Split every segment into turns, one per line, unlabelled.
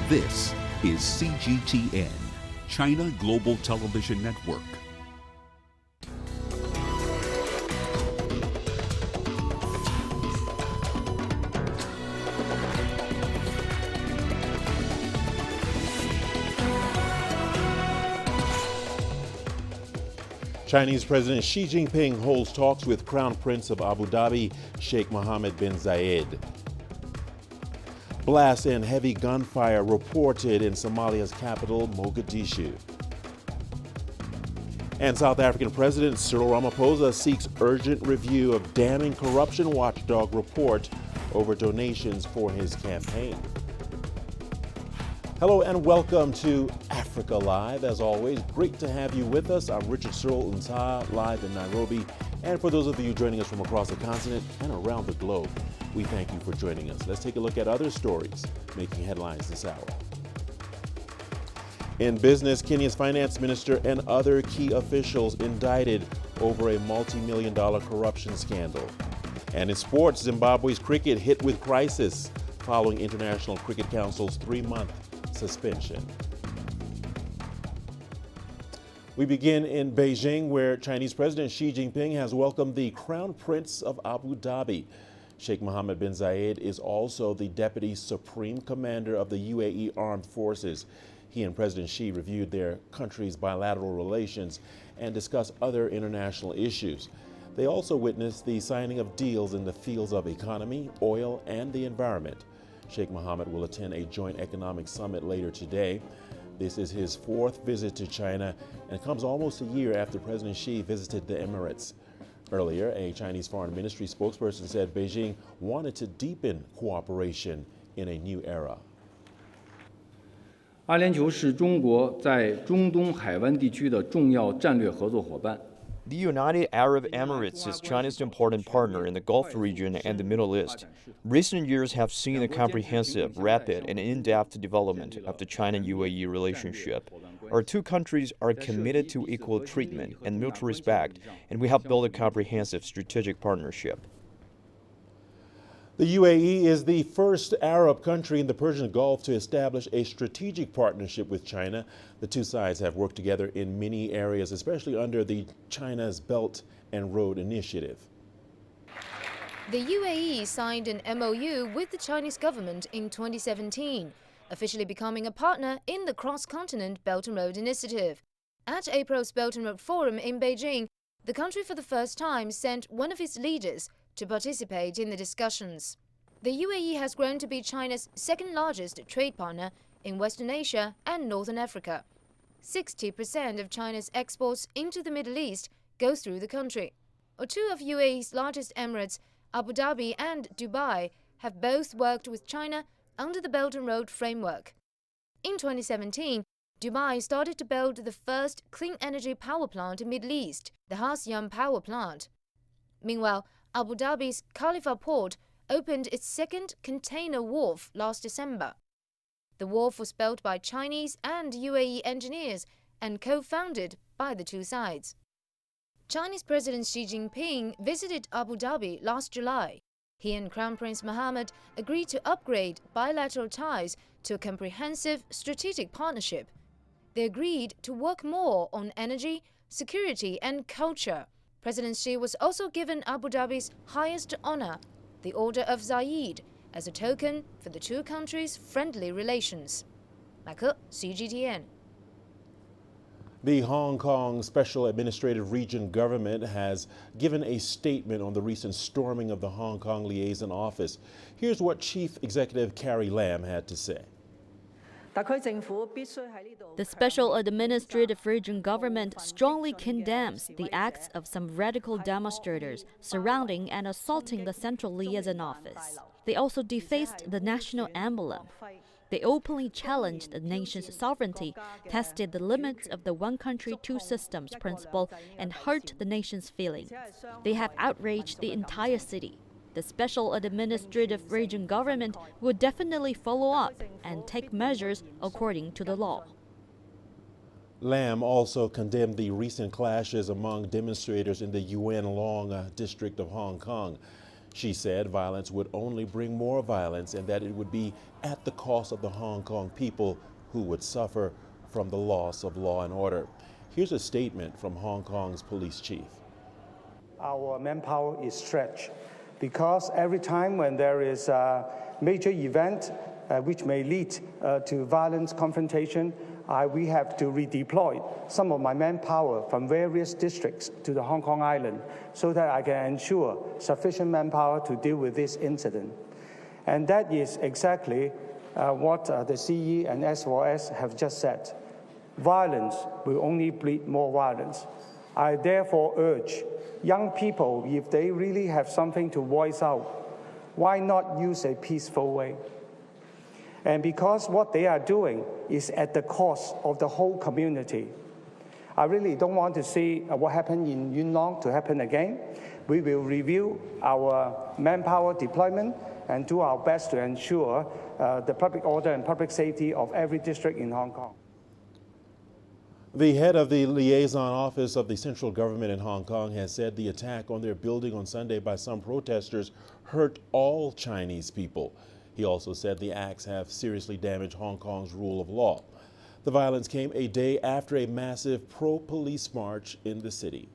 This is CGTN, China Global Television Network.
Chinese President Xi Jinping holds talks with Crown Prince of Abu Dhabi, Sheikh Mohammed bin Zayed. Blasts and heavy gunfire reported in Somalia's capital, Mogadishu. And South African President Cyril Ramaphosa seeks urgent review of damning corruption watchdog report over donations for his campaign. Hello and welcome to Africa Live. As always, great to have you with us. I'm Richard Nta, live in Nairobi. And for those of you joining us from across the continent and around the globe, we thank you for joining us. Let's take a look at other stories making headlines this hour. In business, Kenya's finance minister and other key officials indicted over a multi-million-dollar corruption scandal. And in sports, Zimbabwe's cricket hit with crisis following International Cricket Council's 3-month suspension. We begin in Beijing, where Chinese President Xi Jinping has welcomed the Crown Prince of Abu Dhabi. Sheikh Mohammed bin Zayed is also the Deputy Supreme Commander of the UAE Armed Forces. He and President Xi reviewed their country's bilateral relations and discussed other international issues. They also witnessed the signing of deals in the fields of economy, oil, and the environment. Sheikh Mohammed will attend a joint economic summit later today. This is his 4th visit to China and comes almost a year after President Xi visited the Emirates. Earlier, a Chinese Foreign Ministry spokesperson said Beijing wanted to deepen cooperation in a new era.
阿联酋是中国在中东海湾地区的重要战略合作伙伴。
The United Arab Emirates is China's important partner in the Gulf region and the Middle East. Recent years have seen a comprehensive, rapid, and in-depth development of the China-UAE relationship. Our two countries are committed to equal treatment and mutual respect, and we have built a comprehensive strategic partnership.
The UAE is the first Arab country in the Persian Gulf to establish a strategic partnership with China. The two sides have worked together in many areas, especially under the China's Belt and Road Initiative.
The UAE signed an MOU with the Chinese government in 2017, officially becoming a partner in the cross-continent Belt and Road Initiative. At April's Belt and Road Forum in Beijing, the country for the first time sent one of its leaders to participate in the discussions. The UAE has grown to be China's second-largest trade partner in Western Asia and Northern Africa. 60% of China's exports into the Middle East go through the country. Two of UAE's largest emirates, Abu Dhabi and Dubai, have both worked with China under the Belt and Road framework. In 2017, Dubai started to build the first clean energy power plant in the Middle East, the Hasyam power plant. Meanwhile, Abu Dhabi's Khalifa port opened its second container wharf last December. The wharf was built by Chinese and UAE engineers and co-founded by the two sides. Chinese President Xi Jinping visited Abu Dhabi last July. He and Crown Prince Mohammed agreed to upgrade bilateral ties to a comprehensive strategic partnership. They agreed to work more on energy, security, and culture. President Xi was also given Abu Dhabi's highest honor, the Order of Zayed, as a token for the two countries' friendly relations. 麦克 CGTN.
The Hong Kong Special Administrative Region government has given a statement on the recent storming of the Hong Kong liaison office. Here's what Chief Executive Carrie Lam had to say.
The Special Administrative Region government strongly condemns the acts of some radical demonstrators surrounding and assaulting the Central Liaison Office. They also defaced the national emblem. They openly challenged the nation's sovereignty, tested the limits of the one country, two systems principle, and hurt the nation's feelings. They have outraged the entire city. The Special Administrative Region government will definitely follow up and take measures according to the law.
Lam also condemned the recent clashes among demonstrators in the Yuen Long district of Hong Kong. She said violence would only bring more violence and that it would be at the cost of the Hong Kong people who would suffer from the loss of law and order. Here's a statement from Hong Kong's police chief.
Our manpower is stretched because every time when there is a major event which may lead to violent confrontation, we have to redeploy some of my manpower from various districts to the Hong Kong island so that I can ensure sufficient manpower to deal with this incident. And that is exactly what the CE and S4S have just said. Violence will only breed more violence. I therefore urge young people, if they really have something to voice out, why not use a peaceful way? And because what they are doing is at the cost of the whole community, I really don't want to see what happened in Yuen Long to happen again. We will review our manpower deployment and do our best to ensure the public order and public safety of every district in Hong Kong.
The head of the liaison office of the central government in Hong Kong has said the attack on their building on Sunday by some protesters hurt all Chinese people. He also said the acts have seriously damaged Hong Kong's rule of law. The violence came a day after a massive pro-police march in the city.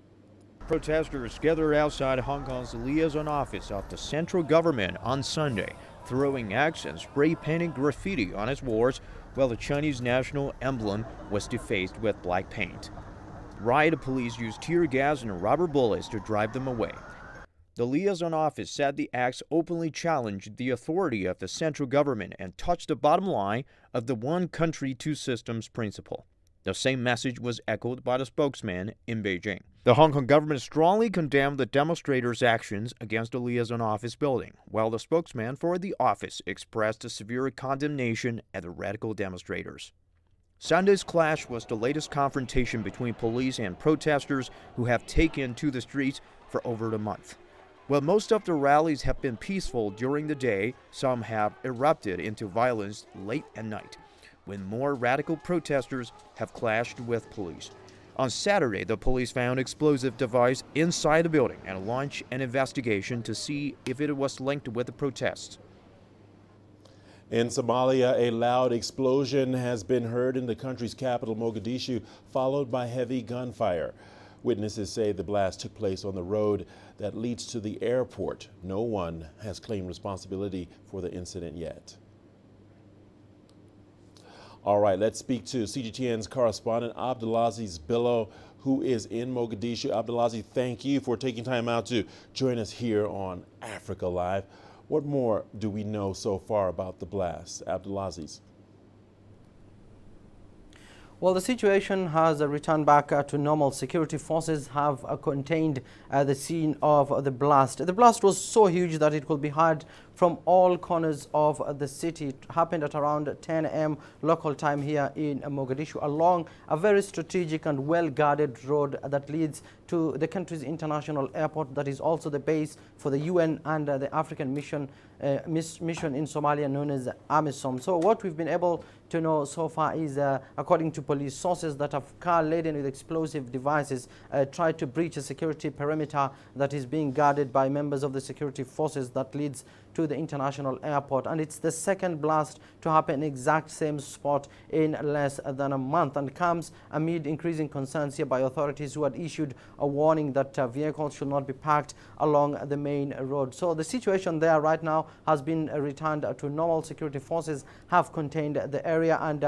Protesters gathered outside Hong Kong's liaison office of the central government on Sunday, throwing eggs and spray painting graffiti on its walls, while the Chinese national emblem was defaced with black paint. Riot police used tear gas and rubber bullets to drive them away. The liaison office said the acts openly challenged the authority of the central government and touched the bottom line of the one country, two systems principle. The same message was echoed by the spokesman in Beijing. The Hong Kong government strongly condemned the demonstrators' actions against the liaison office building, while the spokesman for the office expressed a severe condemnation at the radical demonstrators. Sunday's clash was the latest confrontation between police and protesters who have taken to the streets for over a month. While most of the rallies have been peaceful during the day, some have erupted into violence late at night, when more radical protesters have clashed with police. On Saturday, the police found explosive device inside the building and launched an investigation to see if it was linked with the protests.
In Somalia, a loud explosion has been heard in the country's capital, Mogadishu, followed by heavy gunfire. Witnesses say the blast took place on the road that leads to the airport. No one has claimed responsibility for the incident yet. All right, let's speak to CGTN's correspondent Abdulaziz Billo, who is in Mogadishu. Abdulaziz, thank you for taking time out to join us here on Africa Live. What more do we know so far about the blast? Abdulaziz.
Well, the situation has returned back to normal. Security forces have contained the scene of the blast. The blast was so huge that it could be heard from all corners of the city. It happened at around 10 a.m. local time here in Mogadishu, along a very strategic and well-guarded road that leads to the country's international airport, that is also the base for the UN and the African mission in Somalia known as AMISOM. So what we've been able to know so far is, according to police sources, that a car laden with explosive devices tried to breach a security perimeter that is being guarded by members of the security forces that leads to the international airport, and it's the second blast to happen in the exact same spot in less than a month, and comes amid increasing concerns here by authorities who had issued a warning that vehicles should not be parked along the main road. So the situation there right now has been returned to normal. Security forces have contained the area, and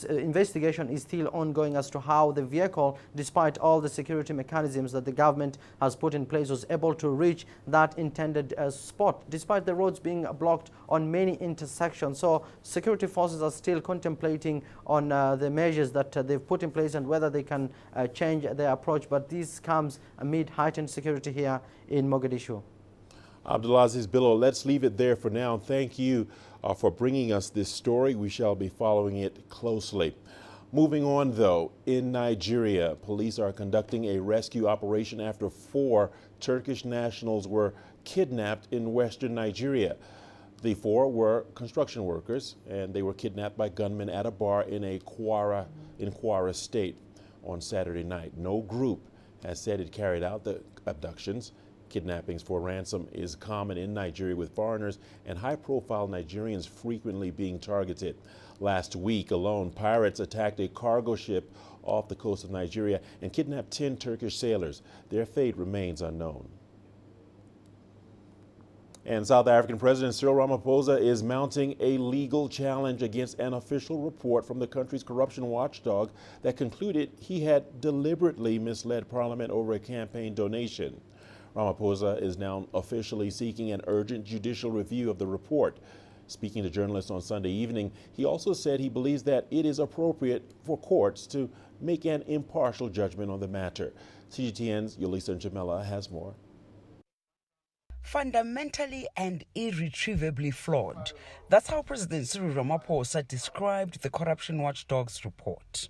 investigation is still ongoing as to how the vehicle, despite all the security mechanisms that the government has put in place, was able to reach that intended spot, despite the roads being blocked on many intersections. So security forces are still contemplating on the measures that they've put in place and whether they can change their approach. But this comes amid heightened security here in Mogadishu.
Abdulaziz Billo, let's leave it there for now. Thank you for bringing us this story. We shall be following it closely. Moving on, though, in Nigeria, police are conducting a rescue operation after 4 Turkish nationals were kidnapped in western Nigeria. The 4 were construction workers, and they were kidnapped by gunmen at a bar in Kwara State on Saturday night. No group has said it carried out the abductions. Kidnappings for ransom is common in Nigeria, with foreigners and high-profile Nigerians frequently being targeted. Last week alone, pirates attacked a cargo ship off the coast of Nigeria and kidnapped 10 Turkish sailors. Their fate remains unknown. And South African President Cyril Ramaphosa is mounting a legal challenge against an official report from the country's corruption watchdog that concluded he had deliberately misled Parliament over a campaign donation. Ramaphosa is now officially seeking an urgent judicial review of the report. Speaking to journalists on Sunday evening, he also said he believes that it is appropriate for courts to make an impartial judgment on the matter. CGTN's Yolisa Njamela has more.
Fundamentally and irretrievably flawed. That's how President Cyril Ramaphosa described the corruption watchdog's report.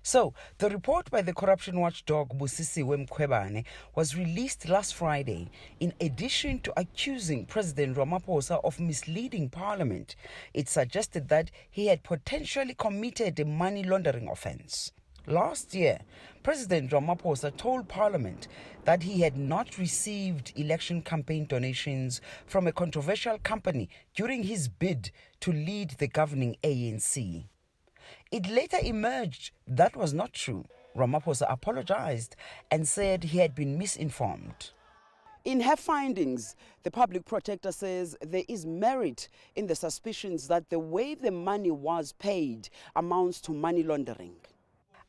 So, the report by the corruption watchdog Busisiwe Mkhwebane was released last Friday. In addition to accusing President Ramaphosa of misleading Parliament, it suggested that he had potentially committed a money laundering offense. Last year, President Ramaphosa told Parliament that he had not received election campaign donations from a controversial company during his bid to lead the governing ANC. It later emerged that was not true. Ramaphosa apologized and said he had been misinformed. In her findings, the public protector says there is merit in the suspicions that the way the money was paid amounts to money laundering.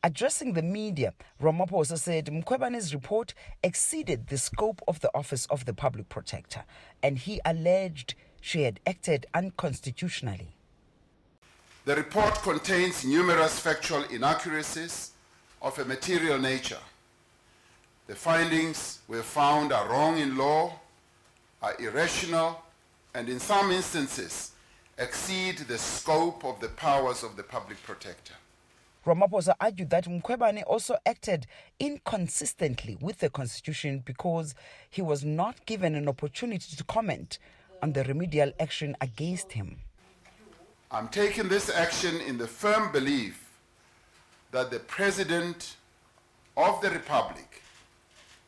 Addressing the media, Ramaphosa said Mkhwebane's report exceeded the scope of the Office of the Public Protector, and he alleged she had acted unconstitutionally.
The report contains numerous factual inaccuracies of a material nature. The findings we found are wrong in law, are irrational, and in some instances exceed the scope of the powers of the public protector.
Ramaphosa argued that Mkhwebane also acted inconsistently with the Constitution because he was not given an opportunity to comment on the remedial action against him.
I'm taking this action in the firm belief that the President of the Republic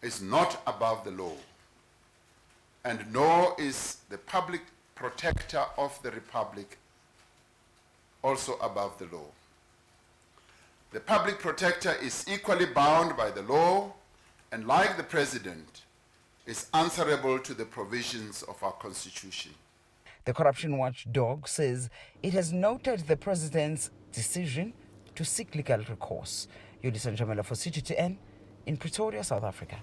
is not above the law, and nor is the public protector of the Republic also above the law. The public protector is equally bound by the law and, like the President, is answerable to the provisions of our Constitution.
The corruption watchdog says it has noted the President's decision to seek legal recourse. Yolisa Njamela for CGTN in Pretoria, South Africa.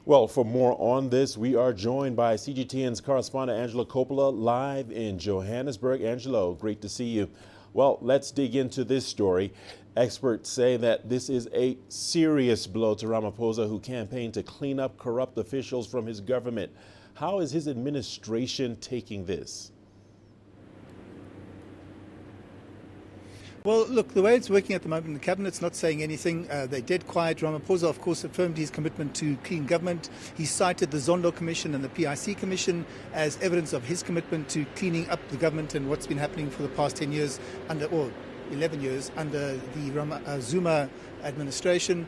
Well, for more on this, we are joined by CGTN's correspondent Angelo Coppola live in Johannesburg. Angelo, great to see you. Well, let's dig into this story. Experts say that this is a serious blow to Ramaphosa, who campaigned to clean up corrupt officials from his government. How is his administration taking this?
Well, look, the way it's working at the moment, the Cabinet's not saying anything. They dead quiet. Ramaphosa, of course, affirmed his commitment to clean government. He cited the Zondo Commission and the PIC Commission as evidence of his commitment to cleaning up the government and what's been happening for the past 10 years, or 11 years, under the Zuma administration.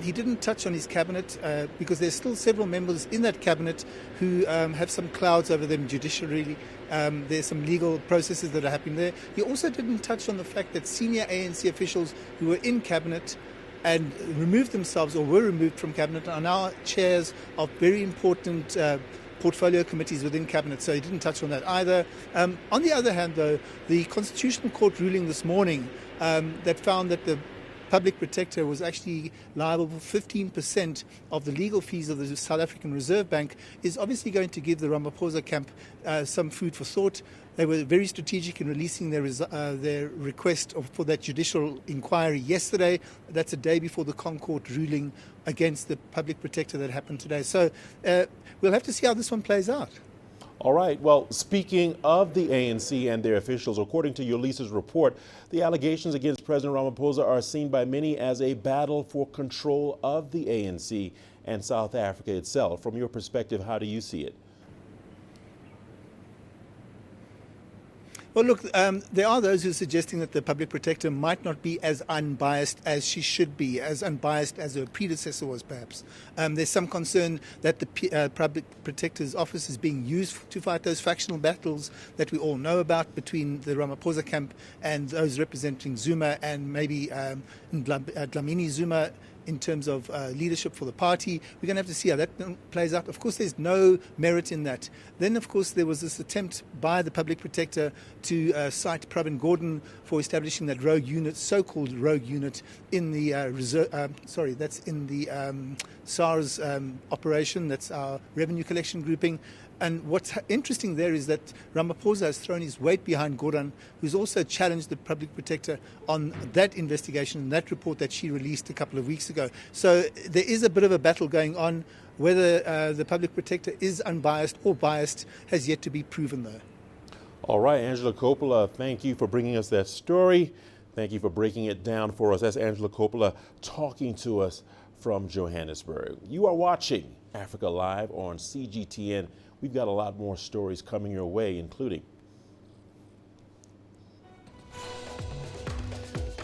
He didn't touch on his cabinet because there's still several members in that cabinet who have some clouds over them judicially. There's some legal processes that are happening there. He also didn't touch on the fact that senior ANC officials who were in cabinet and removed themselves or were removed from cabinet are now chairs of very important portfolio committees within cabinet, so he didn't touch on that either. On the other hand, though, the Constitutional Court ruling this morning that found that the public protector was actually liable for 15% of the legal fees of the South African Reserve Bank is obviously going to give the Ramaphosa camp some food for thought. They were very strategic in releasing their request for that judicial inquiry yesterday. That's a day before the Concourt ruling against the public protector that happened today. So we'll have to see how this one plays out.
All right. Well, speaking of the ANC and their officials, according to Yolisa's report, the allegations against President Ramaphosa are seen by many as a battle for control of the ANC and South Africa itself. From your perspective, how do you see it?
Well, look, there are those who are suggesting that the public protector might not be as unbiased as she should be, as unbiased as her predecessor was, perhaps. There's some concern that the public protector's office is being used to fight those factional battles that we all know about between the Ramaphosa camp and those representing Zuma and maybe Dlamini Zuma in terms of leadership for the party. We're going to have to see how that plays out. Of course, there's no merit in that. Then, of course, there was this attempt by the public protector to cite Pravin Gordhan for establishing that rogue unit, so-called rogue unit, in the that's in the SARS operation. That's our revenue collection grouping. And what's interesting there is that Ramaphosa has thrown his weight behind Gordhan, who's also challenged the public protector on that investigation and that report that she released a couple of weeks ago. So there is a bit of a battle going on. Whether the public protector is unbiased or biased has yet to be proven, though.
All right, Angela Coppola, thank you for bringing us that story. Thank you for breaking it down for us. That's Angela Coppola talking to us from Johannesburg. You are watching Africa Live on CGTN. We've got a lot more stories coming your way, including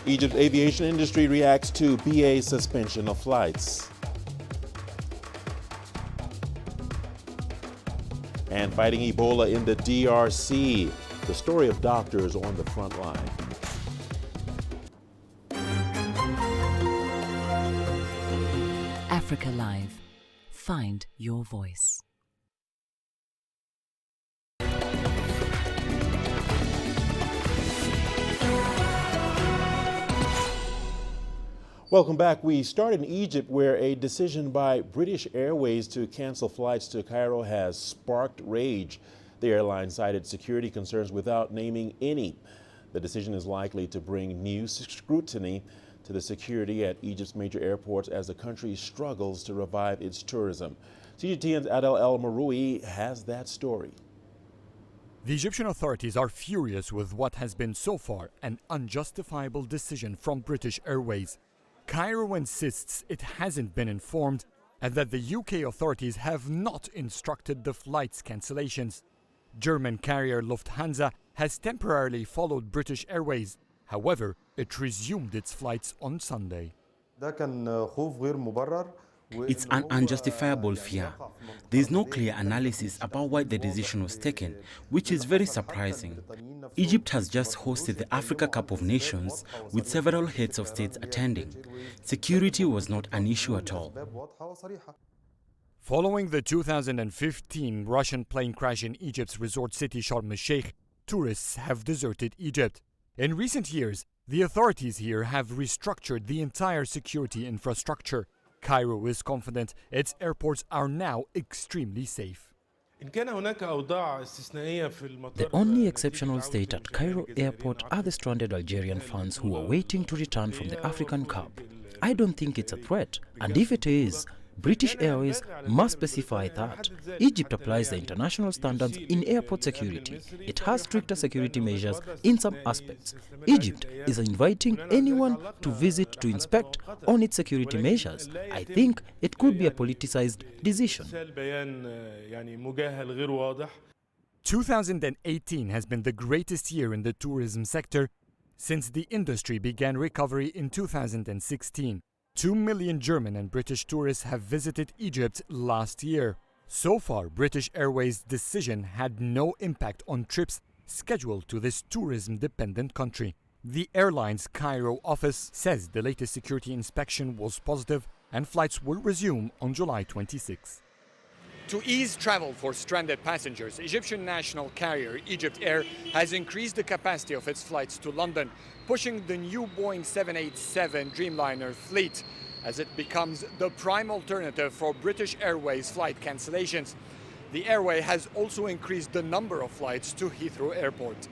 Egypt's aviation industry reacts to BA's suspension of flights. And fighting Ebola in the DRC, the story of doctors on the front line.
Africa Live. Find your voice.
Welcome back. We start in Egypt, where a decision by British Airways to cancel flights to Cairo has sparked rage. The airline cited security concerns without naming any. The decision is likely to bring new scrutiny to the security at Egypt's major airports as the country struggles to revive its tourism. CGTN's Adel El Maroui has that story.
The Egyptian authorities are furious with what has been so far an unjustifiable decision from British Airways. Cairo insists it hasn't been informed and that the UK authorities have not instructed the flight's cancellations. German carrier Lufthansa has temporarily followed British Airways. However, it resumed its flights on Sunday.
It's an unjustifiable fear. There is no clear analysis about why the decision was taken, which is very surprising. Egypt has just hosted the Africa Cup of Nations with several heads of states attending. Security was not an issue at all.
Following the 2015 Russian plane crash in Egypt's resort city Sharm el-Sheikh, tourists have deserted Egypt. In recent years, the authorities here have restructured the entire security infrastructure. Cairo is confident its airports are now extremely safe.
The only exceptional state at Cairo airport are the stranded Algerian fans who are waiting to return from the African Cup. I don't think it's a threat, and if it is, British Airways must specify that Egypt applies the international standards in airport security. It has stricter security measures in some aspects. Egypt is inviting anyone to visit to inspect on its security measures. I think it could be a politicized decision.
2018 has been the greatest year in the tourism sector since the industry began recovery in 2016. 2 million German and British tourists have visited Egypt last year. So far, British Airways' decision had no impact on trips scheduled to this tourism-dependent country. The airline's Cairo office says the latest security inspection was positive and flights will resume on July 26. To ease travel for stranded passengers, Egyptian national carrier Egypt Air has increased the capacity of its flights to London, pushing the new Boeing 787 Dreamliner fleet as it becomes the prime alternative for British Airways flight cancellations. The airway has also increased the number of flights to Heathrow Airport.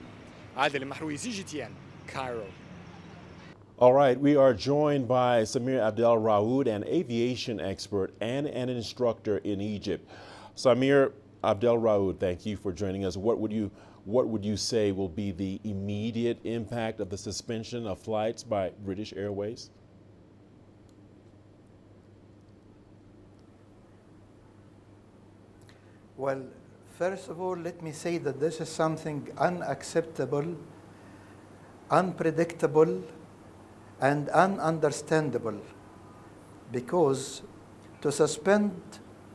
Adel Mahroui, CGTN, Cairo.
All right, we are joined by Samir Abdel Raoud, an aviation expert and an instructor in Egypt. Samir Abdel Raoud, thank you for joining us. What would you say will be the immediate impact of the suspension of flights by British Airways?
Well,
First of all, let me say that this is something unacceptable, unpredictable, and ununderstandable, because to suspend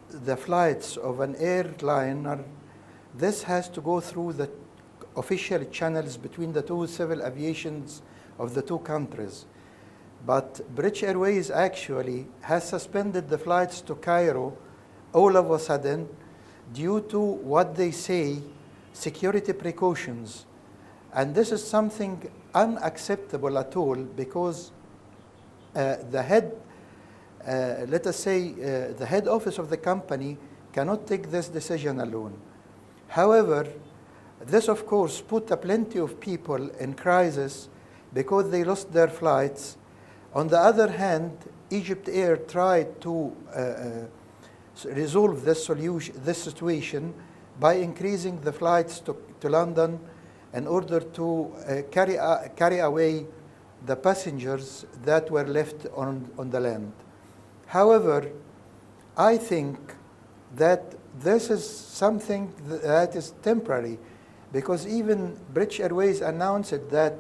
the flights of an airliner, this has to go through the official channels between the two civil aviations of the two countries. But British Airways actually has suspended the flights to Cairo all of a sudden due to what they say security precautions. And this is something unacceptable at all, because the head, let us say, the head office of the company cannot take this decision alone. However, this of course put plenty of people in crisis because they lost their flights. On the other hand, Egypt Air tried to resolve this situation by increasing the flights to London in order to carry away the passengers that were left on the land. However, I think that this is something that is temporary, because even British Airways announced that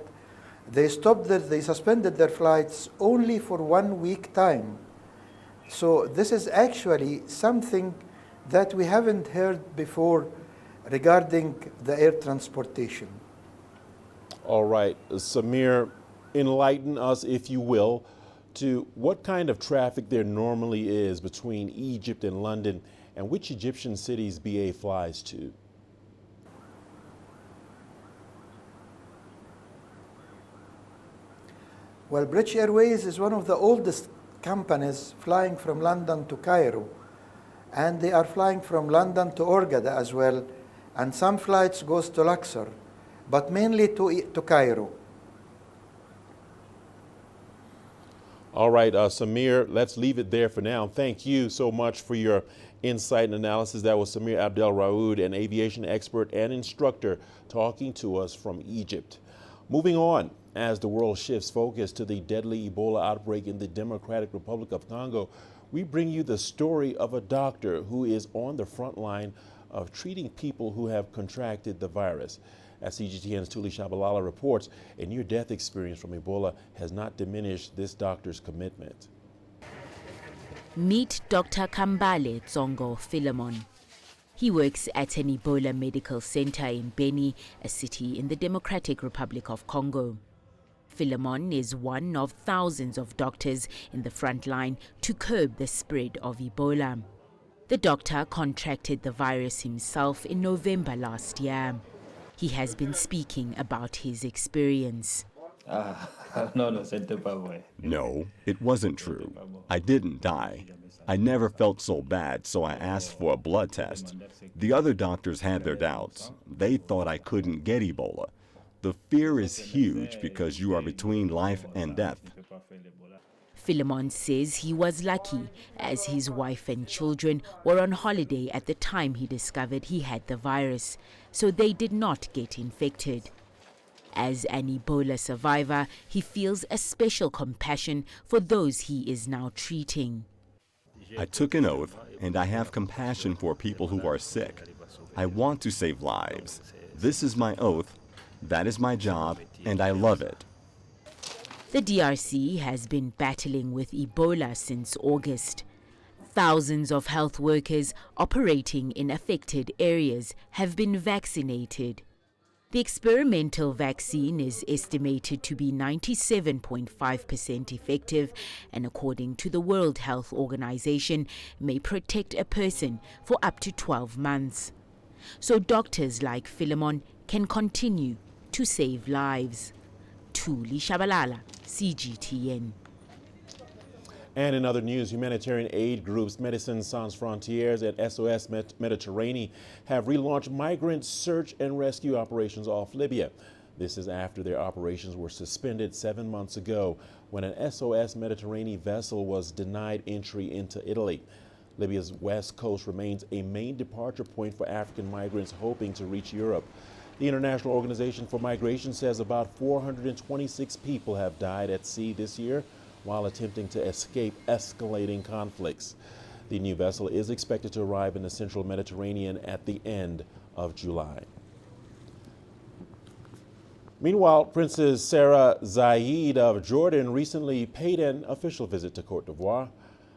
they suspended their flights only for 1 week time. So this is actually something that we haven't heard before regarding the air transportation.
All right, Samir, enlighten us, if you will, to what kind of traffic there normally is between Egypt and London, and which Egyptian cities BA flies to.
Well, British Airways is one of the oldest companies flying from London to Cairo, and they are flying from London to Hurghada as well, and some flights goes to Luxor, but mainly to Cairo.
All right, Samir, let's leave it there for now. Thank you so much for your insight and analysis. That was Samir Abdel Raoud, an aviation expert and instructor, talking to us from Egypt. Moving on, as the world shifts focus to the deadly Ebola outbreak in the Democratic Republic of Congo, we bring you the story of a doctor who is on the front line of treating people who have contracted the virus. As CGTN's Tuli Shabalala reports, a near-death experience from Ebola has not diminished this doctor's commitment.
Meet Dr. Kambale Tsongo Philemon. He works at an Ebola medical center in Beni, a city in the Democratic Republic of Congo. Philemon is one of thousands of doctors in the front line to curb the spread of Ebola. The doctor contracted the virus himself in November last year. He has been speaking about his experience.
No, it wasn't true. I didn't die. I never felt so bad, so I asked for a blood test. The other doctors had their doubts. They thought I couldn't get Ebola. The fear is huge because you are between life and death.
Philemon says he was lucky, as his wife and children were on holiday at the time he discovered he had the virus, so they did not get infected. As an Ebola survivor, he feels a special compassion for those he is now treating.
I took an oath, and I have compassion for people who are sick. I want to save lives. This is my oath, that is my job, and I love it.
The DRC has been battling with Ebola since August. Thousands of health workers operating in affected areas have been vaccinated. The experimental vaccine is estimated to be 97.5% effective, and according to the World Health Organization, may protect a person for up to 12 months. So doctors like Philemon can continue to save lives. Tuli Shabalala, CGTN.
And in other news, humanitarian aid groups Médecins Sans Frontières and SOS Mediterranean have relaunched migrant search and rescue operations off Libya. This is after their operations were suspended 7 months ago when an SOS Mediterranean vessel was denied entry into Italy. Libya's west coast remains a main departure point for African migrants hoping to reach Europe. The International Organization for Migration says about 426 people have died at sea this year while attempting to escape escalating conflicts. The new vessel is expected to arrive in the central Mediterranean at the end of July. Meanwhile, Princess Sarah Zayed of Jordan recently paid an official visit to Côte d'Ivoire.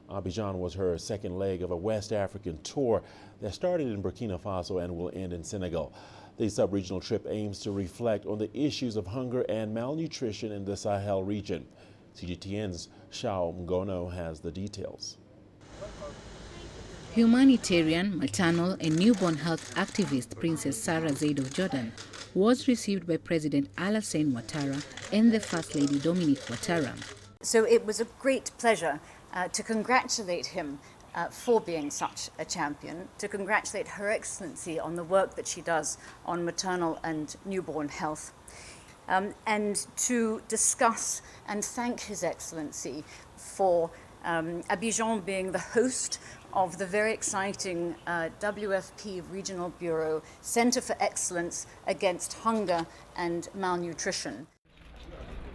Abidjan was her second leg of a West African tour that started in Burkina Faso and will end in Senegal. The sub-regional trip aims to reflect on the issues of hunger and malnutrition in the Sahel region. CGTN's Shao Mgono has the details.
Humanitarian, maternal and newborn health activist Princess Sarah Zayed of Jordan was received by President Alassane Ouattara and the First Lady Dominique Ouattara.
So it was a great pleasure to congratulate him for being such a champion, to congratulate Her Excellency on the work that she does on maternal and newborn health, and to discuss and thank His Excellency for Abidjan being the host of the very exciting WFP Regional Bureau Center for Excellence Against Hunger and Malnutrition.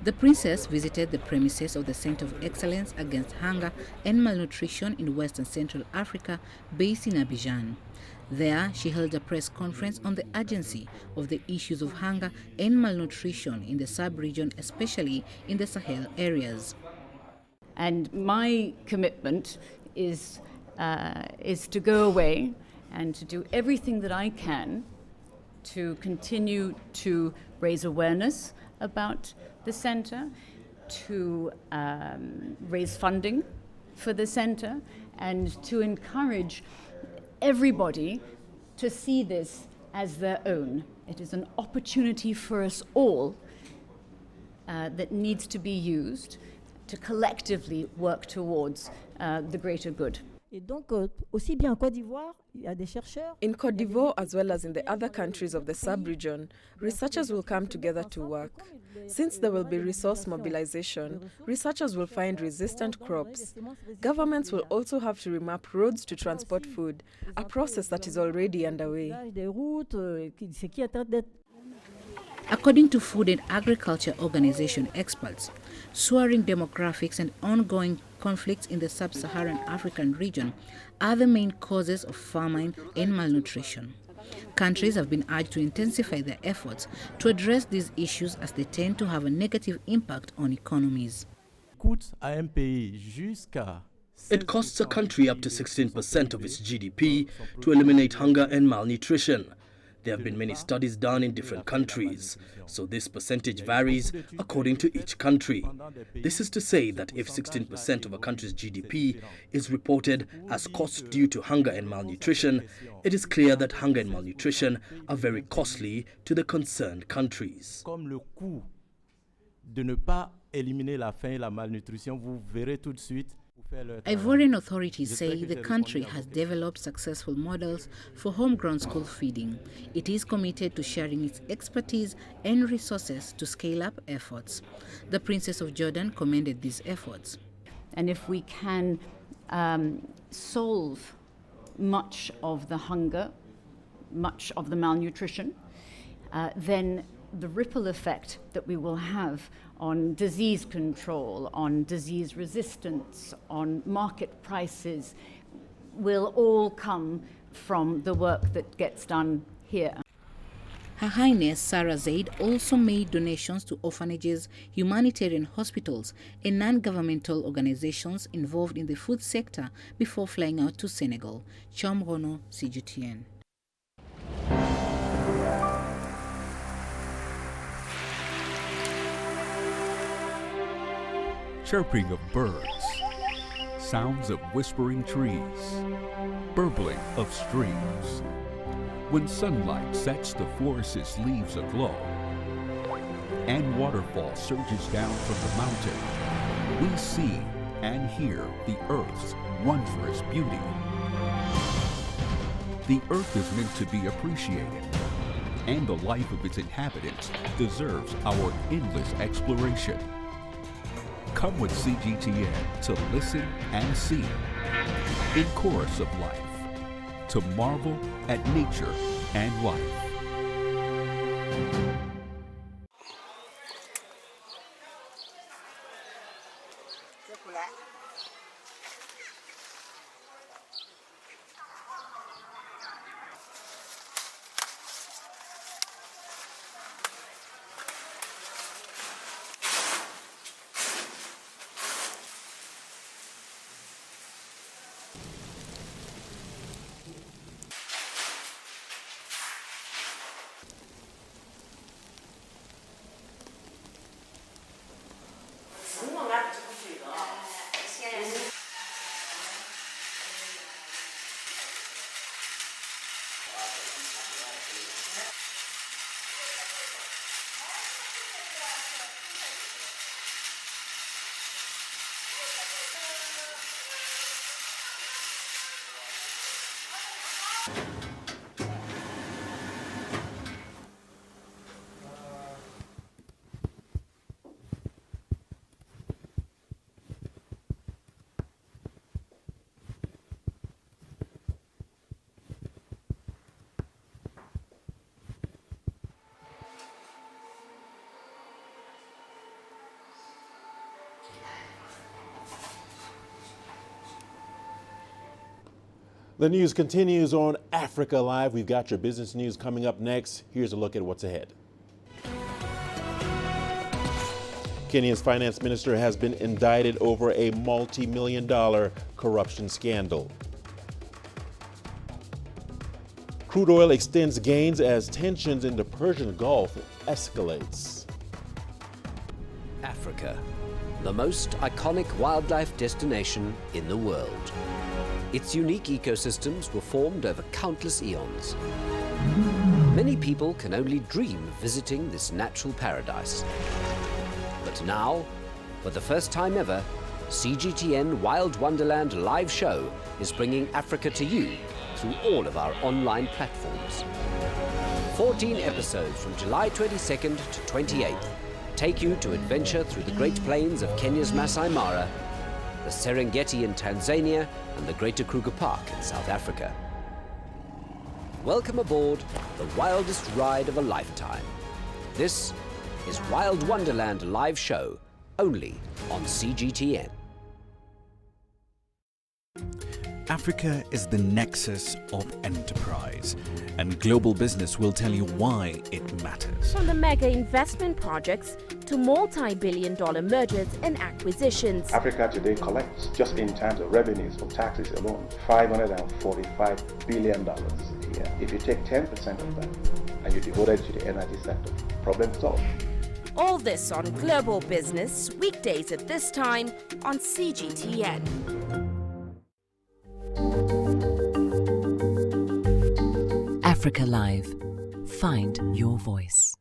The princess visited the premises of the Center of Excellence Against Hunger and Malnutrition in Western Central Africa, based in Abidjan. There, she held a press conference on the urgency of the issues of hunger and malnutrition in the sub-region, especially in the Sahel areas.
And my commitment is to go away and to do everything that I can to continue to raise awareness about the center, to raise funding for the center, and to encourage everybody to see this as their own. It is an opportunity for us all that needs to be used to collectively work towards the greater good.
In Côte d'Ivoire, as well as in the other countries of the sub-region, researchers will come together to work. Since there will be resource mobilization, researchers will find resistant crops. Governments will also have to remap roads to transport food, a process that is already underway.
According to Food and Agriculture Organization experts, soaring demographics and ongoing conflicts in the sub-Saharan African region are the main causes of famine and malnutrition. Countries have been urged to intensify their efforts to address these issues as they tend to have a negative impact on economies.
It costs a country up to 16% of its GDP to eliminate hunger and malnutrition. There have been many studies done in different countries, so this percentage varies according to each country. This is to say that if 16% of a country's GDP is reported as costs due to hunger and malnutrition, it is clear that hunger and malnutrition are very costly to the concerned countries.
Ivorian authorities say the country has developed successful models for homegrown school feeding. It is committed to sharing its expertise and resources to scale up efforts. The Princess of Jordan commended these efforts.
And if we can solve much of the hunger, much of the malnutrition, then the ripple effect that we will have on disease control, on disease resistance, on market prices, will all come from the work that gets done here.
Her Highness Sarah Zayed also made donations to orphanages, humanitarian hospitals, and non-governmental organizations involved in the food sector before flying out to Senegal. Chamrono, CGTN.
Chirping of birds, sounds of whispering trees, burbling of streams. When sunlight sets the forest's leaves aglow, and waterfall surges down from the mountain, we see and hear the Earth's wondrous beauty. The Earth is meant to be appreciated, and the life of its inhabitants deserves our endless exploration. Come with CGTN to listen and see in chorus of life, to marvel at nature and life.
The news continues on Africa Live. We've got your business news coming up next. Here's a look at what's ahead. Kenya's finance minister has been indicted over a multi-million-dollar corruption scandal. Crude oil extends gains as tensions in the Persian Gulf escalates.
Africa, the most iconic wildlife destination in the world. Its unique ecosystems were formed over countless eons. Many people can only dream of visiting this natural paradise. But now, for the first time ever, CGTN Wild Wonderland live show is bringing Africa to you through all of our online platforms. 14 episodes from July 22nd to 28th take you to adventure through the Great Plains of Kenya's Masai Mara, the Serengeti in Tanzania, and the Greater Kruger Park in South Africa. Welcome aboard the wildest ride of a lifetime. This is Wild Wonderland live show, only on CGTN.
Africa is the nexus of enterprise, and global business will tell you why it matters.
From the mega investment projects to multi-billion-dollar mergers and acquisitions.
Africa today collects, just in terms of revenues from taxes alone, $545 billion a year. If you take 10% of that and you devote it to the energy sector, problem solved.
All this on Global Business, weekdays at this time on CGTN.
Africa Live. Find your voice.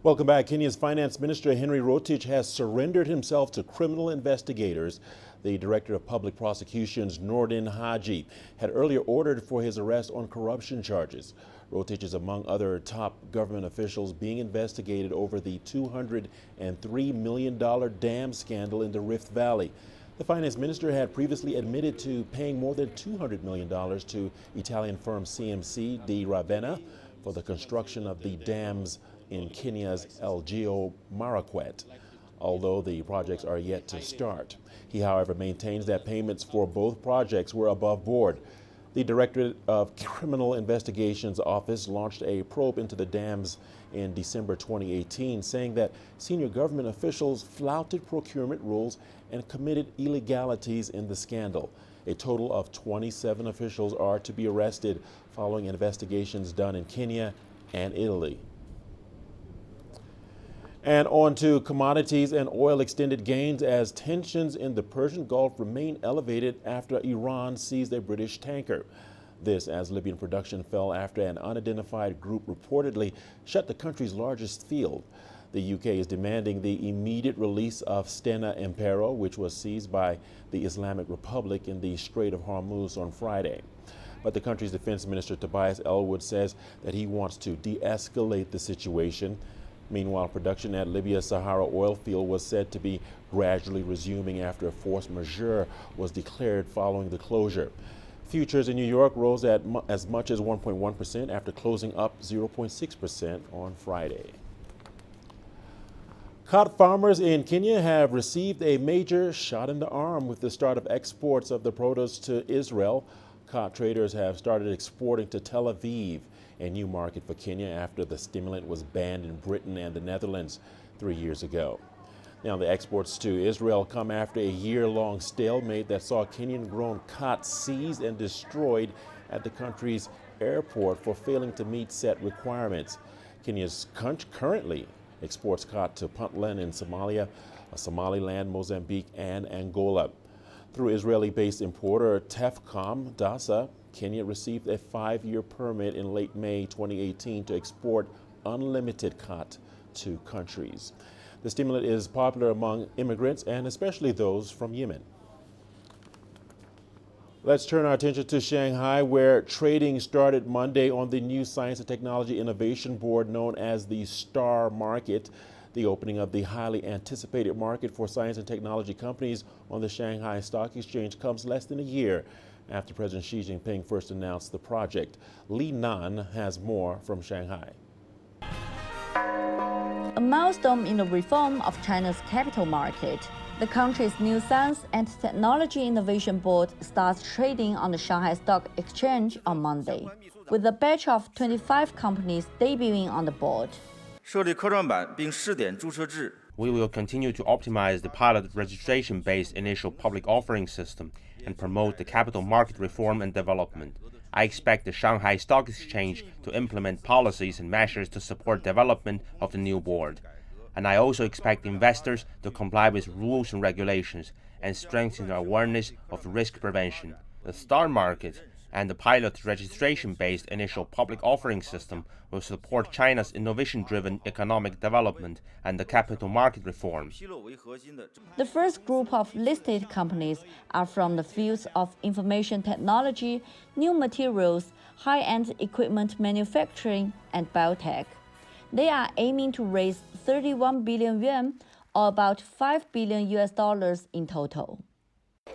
Welcome back. Kenya's Finance Minister Henry Rotich has surrendered himself to criminal investigators. The Director of Public Prosecutions, Nordin Haji, had earlier ordered for his arrest on corruption charges. Rotich is among other top government officials being investigated over the $203 million dam scandal in the Rift Valley. The finance minister had previously admitted to paying more than $200 million to Italian firm CMC di Ravenna for the construction of the dams in Kenya's Elgeyo Marakwet, although the projects are yet to start. He, however, maintains that payments for both projects were above board. The Directorate of Criminal Investigations Office launched a probe into the dams in December 2018, saying that senior government officials flouted procurement rules and committed illegalities in the scandal. A total of 27 officials are to be arrested following investigations done in Kenya and Italy. And on to commodities and oil extended gains as tensions in the Persian Gulf remain elevated after Iran seized a British tanker. This as Libyan production fell after an unidentified group reportedly shut the country's largest field. The UK is demanding the immediate release of Stena Impero, which was seized by the Islamic Republic in the Strait of Hormuz on Friday. But the country's defense minister Tobias Ellwood says that he wants to de-escalate the situation. Meanwhile, production at Libya's Sahara oil field was said to be gradually resuming after a force majeure was declared following the closure. Futures in New York rose at as much as 1.1% after closing up 0.6% on Friday. Cod farmers in Kenya have received a major shot in the arm with the start of exports of the produce to Israel. Cod traders have started exporting to Tel Aviv, a new market for Kenya after the stimulant was banned in Britain and the Netherlands 3 years ago. Now, the exports to Israel come after a year-long stalemate that saw Kenyan-grown cod seized and destroyed at the country's airport for failing to meet set requirements. Kenya's currently exports cod to Puntland in Somalia, Somaliland, Mozambique, and Angola. Through Israeli-based importer Tefcom Dasa, Kenya received a 5-year permit in late May 2018 to export unlimited cod to countries. The stimulant is popular among immigrants and especially those from Yemen. Let's turn our attention to Shanghai, where trading started Monday on the new Science and Technology Innovation Board known as the STAR Market. The opening of the highly anticipated market for science and technology companies on the Shanghai Stock Exchange comes less than a year after President Xi Jinping first announced the project. Li Nan has more from Shanghai.
a milestone in the reform of China's capital market. The country's new Science and Technology Innovation Board starts trading on the Shanghai Stock Exchange on Monday, with a batch of 25 companies debuting on the board.
We will continue to optimize the pilot registration-based initial public offering system and promote the capital market reform and development. I expect the Shanghai Stock Exchange to implement policies and measures to support development of the new board. And I also expect investors to comply with rules and regulations and strengthen their awareness of risk prevention. The STAR market and the pilot registration-based initial public offering system will support China's innovation-driven economic development and the capital market reform.
The first group of listed companies are from the fields of information technology, new materials, high-end equipment manufacturing, and biotech. They are aiming to raise 31 billion yuan, or about $5 billion in total.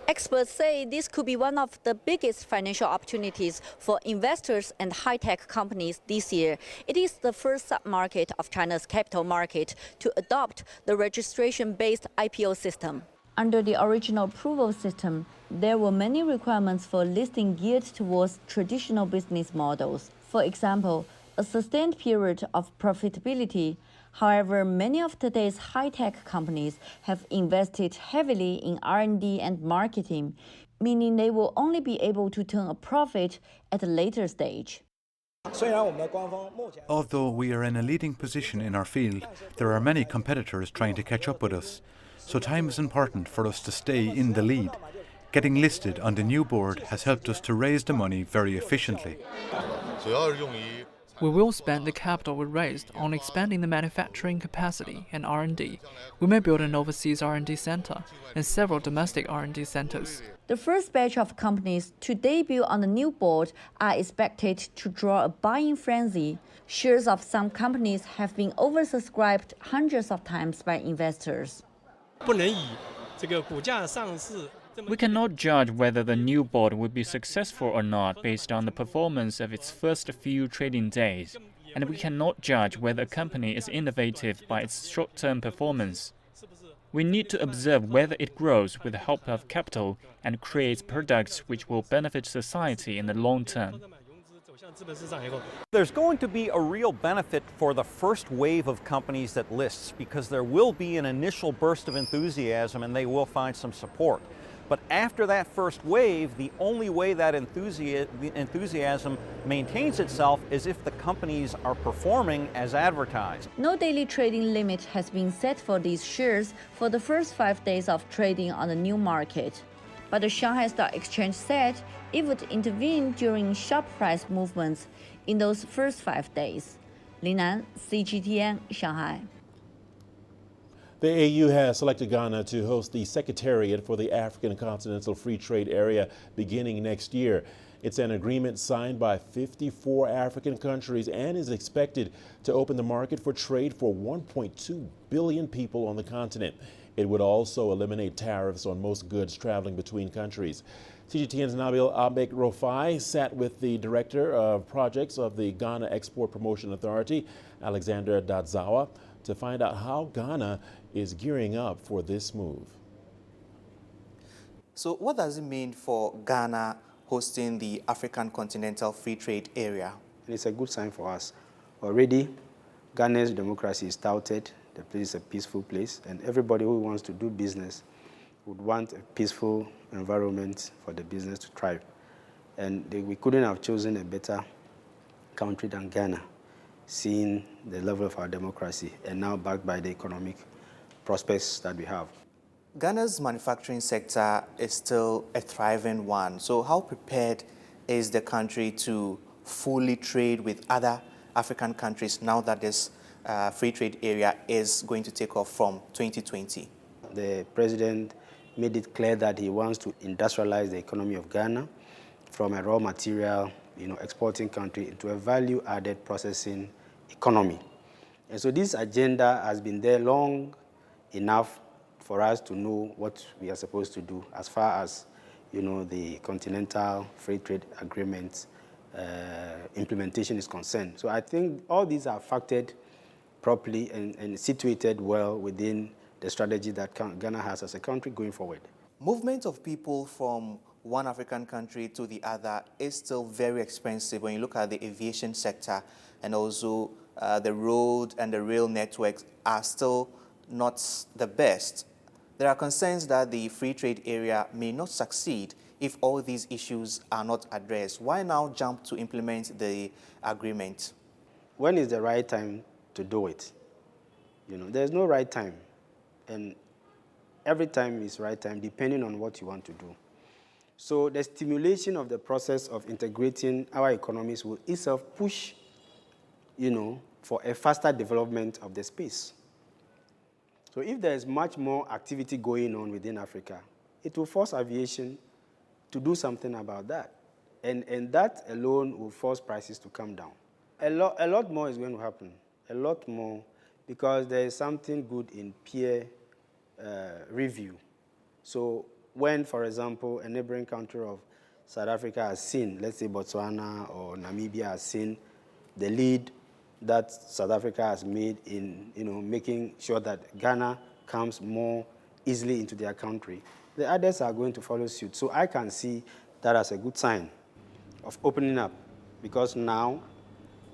Experts say this could be one of the biggest financial opportunities for investors and high-tech companies this year. It is the first submarket of China's capital market to adopt the registration-based IPO system. Under the original approval system, there were many requirements for listing geared towards traditional business models. For example, a sustained period of profitability. However, many of today's high-tech companies have invested heavily in R&D and marketing, meaning they will only be able to turn a profit at a later stage.
Although we are in a leading position in our field, there are many competitors trying to catch up with us. So time is important for us to stay in the lead. Getting listed on the new board has helped us to raise the money very efficiently.
We will spend the capital we raised on expanding the manufacturing capacity and R&D. We may build an overseas R&D center and several domestic R&D centers.
The first batch of companies to debut on the new board are expected to draw a buying frenzy. Shares of some companies have been oversubscribed hundreds of times by investors.
We cannot judge whether the new board will be successful or not based on the performance of its first few trading days, and we cannot judge whether a company is innovative by its short-term performance. We need to observe whether it grows with the help of capital and creates products which will benefit society in the long term.
There's going to be a real benefit for the first wave of companies that lists, because there will be an initial burst of enthusiasm and they will find some support. But after that first wave, the only way that enthusiasm maintains itself is if the companies are performing as advertised.
No daily trading limit has been set for these shares for the first 5 days of trading on the new market. But the Shanghai Stock Exchange said it would intervene during sharp price movements in those first 5 days. Lin Nan, CGTN, Shanghai.
The AU has selected Ghana to host the Secretariat for the African Continental Free Trade Area beginning next year. It's an agreement signed by 54 African countries and is expected to open the market for trade for 1.2 billion people on the continent. It would also eliminate tariffs on most goods traveling between countries. CGTN's Nabil Abek Rofai sat with the Director of Projects of the Ghana Export Promotion Authority, Alexander Dadzawa, to find out how Ghana is gearing up for this move.
So what does it mean for Ghana hosting the African Continental Free Trade Area?
It's a good sign for us. Already, Ghana's democracy is touted. The place is a peaceful place, and everybody who wants to do business would want a peaceful environment for the business to thrive. And we couldn't have chosen a better country than Ghana, seeing the level of our democracy and now backed by the economic prospects that we have.
Ghana's manufacturing sector is still a thriving one. So how prepared is the country to fully trade with other African countries now that this free trade area is going to take off from 2020?
The president made it clear that he wants to industrialize the economy of Ghana from a raw material, exporting country into a value-added processing economy. And so this agenda has been there long enough for us to know what we are supposed to do as far as, the Continental Free Trade Agreement implementation is concerned. So I think all these are factored properly and situated well within the strategy that Ghana has as a country going forward.
Movement of people from one African country to the other is still very expensive when you look at the aviation sector, and also the road and the rail networks are still not the best. There are concerns that the free trade area may not succeed if all these issues are not addressed. Why now jump to implement the agreement?
When is the right time to do it? There's no right time. And every time is right time depending on what you want to do. So the stimulation of the process of integrating our economies will itself push, for a faster development of the space. So if there is much more activity going on within Africa, it will force aviation to do something about that. And that alone will force prices to come down. A lot more is going to happen, a lot more, because there is something good in peer review. So when, for example, a neighboring country of South Africa has seen, let's say Botswana or Namibia has seen the lead that South Africa has made in making sure that Ghana comes more easily into their country, the others are going to follow suit. So I can see that as a good sign of opening up, because now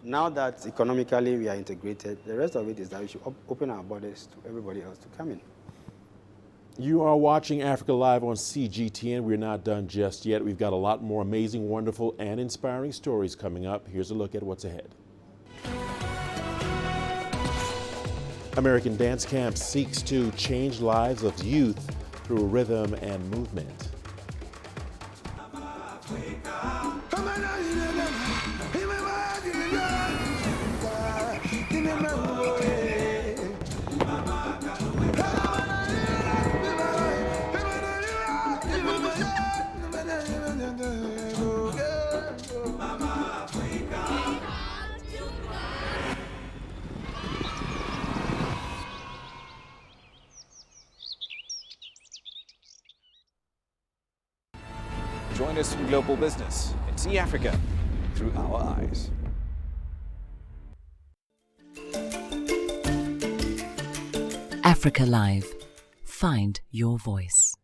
that economically we are integrated, the rest of it is that we should open our borders to everybody else to come in.
You are watching Africa Live on CGTN. We're not done just yet. We've got a lot more amazing, wonderful, and inspiring stories coming up. Here's a look at what's ahead. American Dance Camp seeks to change lives of youth through rhythm and movement.
Join us in global business and see Africa through our eyes.
Africa Live. Find your voice.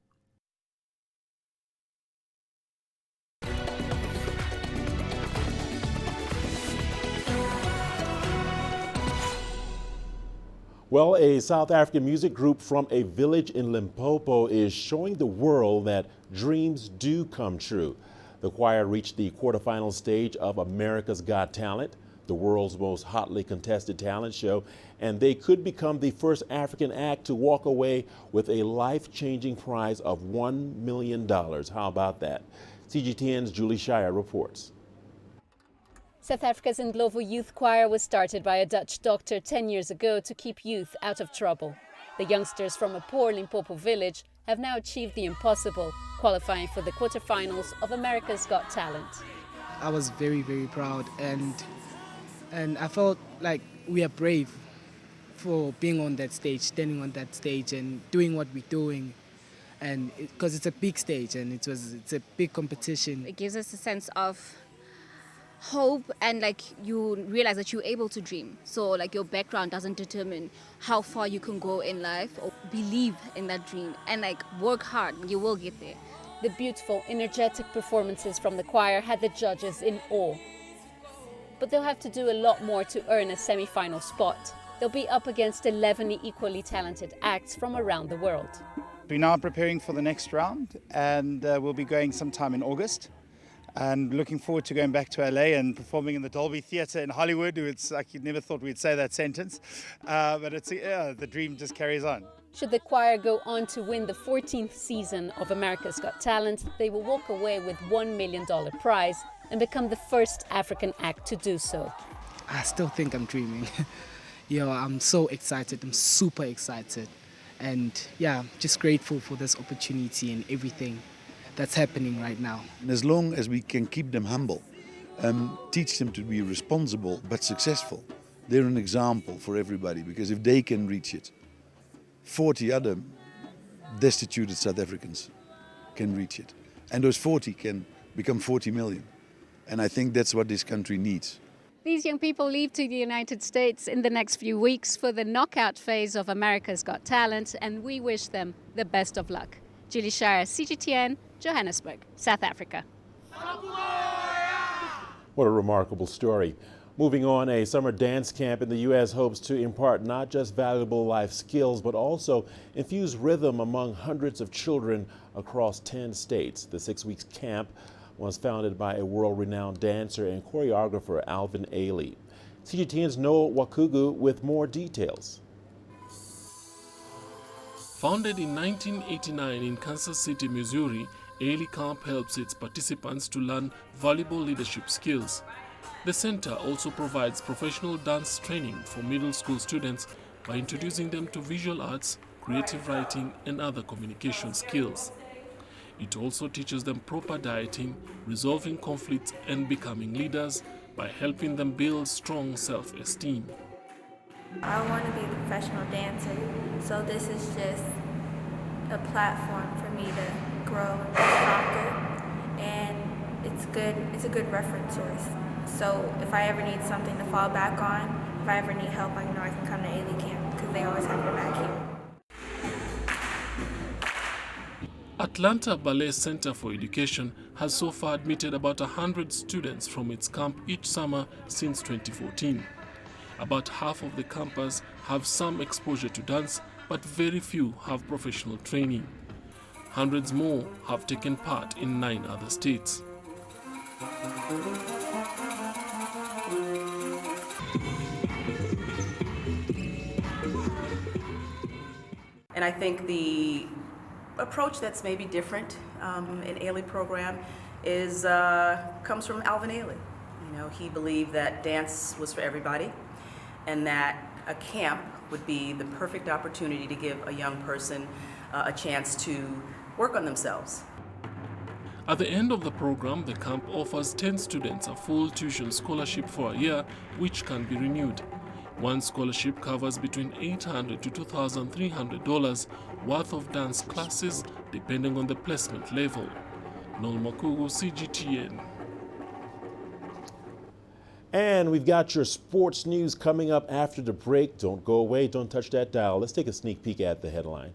Well, a South African music group from a village in Limpopo is showing the world that dreams do come true. The choir reached the quarterfinal stage of America's Got Talent, the world's most hotly contested talent show, and they could become the first African act to walk away with a life-changing prize of $1 million. How about that? CGTN's Julie Shire reports.
South Africa's Ndlovu Youth Choir was started by a Dutch doctor 10 years ago to keep youth out of trouble. The youngsters from a poor Limpopo village have now achieved the impossible, qualifying for the quarterfinals of America's Got Talent.
I was very, very proud, and I felt like we are brave for being on that stage, standing on that stage and doing what we're doing, and because it's a big stage and it's a big competition.
It gives us a sense of hope, and like you realize that you're able to dream. So like your background doesn't determine how far you can go in life, or believe in that dream and like work hard, you will get there.
The beautiful, energetic performances from the choir had the judges in awe. But they'll have to do a lot more to earn a semi-final spot. They'll be up against 11 equally talented acts from around the world.
We're now preparing for the next round, and we'll be going sometime in August. And looking forward to going back to LA and performing in the Dolby Theatre in Hollywood. It's like you never thought we'd say that sentence, but the dream just carries on.
Should the choir go on to win the 14th season of America's Got Talent, they will walk away with $1 million prize and become the first African act to do so.
I still think I'm dreaming. I'm so excited. I'm super excited. And just grateful for this opportunity and everything that's happening right now.
And as long as we can keep them humble, teach them to be responsible but successful, they're an example for everybody, because if they can reach it, 40 other destitute South Africans can reach it. And those 40 can become 40 million. And I think that's what this country needs.
These young people leave to the United States in the next few weeks for the knockout phase of America's Got Talent, and we wish them the best of luck. Julie Shire, CGTN, Johannesburg, South Africa.
What a remarkable story. Moving on, a summer dance camp in the U.S. hopes to impart not just valuable life skills, but also infuse rhythm among hundreds of children across 10 states. The 6-week camp was founded by a world-renowned dancer and choreographer, Alvin Ailey. CGTN's Noah Wakugu with more details.
Founded in 1989 in Kansas City, Missouri, Ailey Camp helps its participants to learn valuable leadership skills. The center also provides professional dance training for middle school students by introducing them to visual arts, creative writing, and other communication skills. It also teaches them proper dieting, resolving conflicts, and becoming leaders by helping them build strong self-esteem.
I want to be a professional dancer, so this is just a platform for me to grow and be stronger, and it's a good reference source. So if I ever need something to fall back on, if I ever need help, I know I can come to Ailey Camp because they always have your back here.
Atlanta Ballet Center for Education has so far admitted about 100 students from its camp each summer since 2014. About half of the campers have some exposure to dance, but very few have professional training. Hundreds more have taken part in 9 other states.
And I think the approach that's maybe different in Ailey program is comes from Alvin Ailey. You know, he believed that dance was for everybody, and that a camp would be the perfect opportunity to give a young person a chance to work on themselves.
At the end of the program, the camp offers 10 students a full tuition scholarship for a year, which can be renewed. One scholarship covers between $800 to $2,300 worth of dance classes, depending on the placement level. Noel Makugu, CGTN.
And we've got your sports news coming up after the break. Don't go away, don't touch that dial. Let's take a sneak peek at the headline.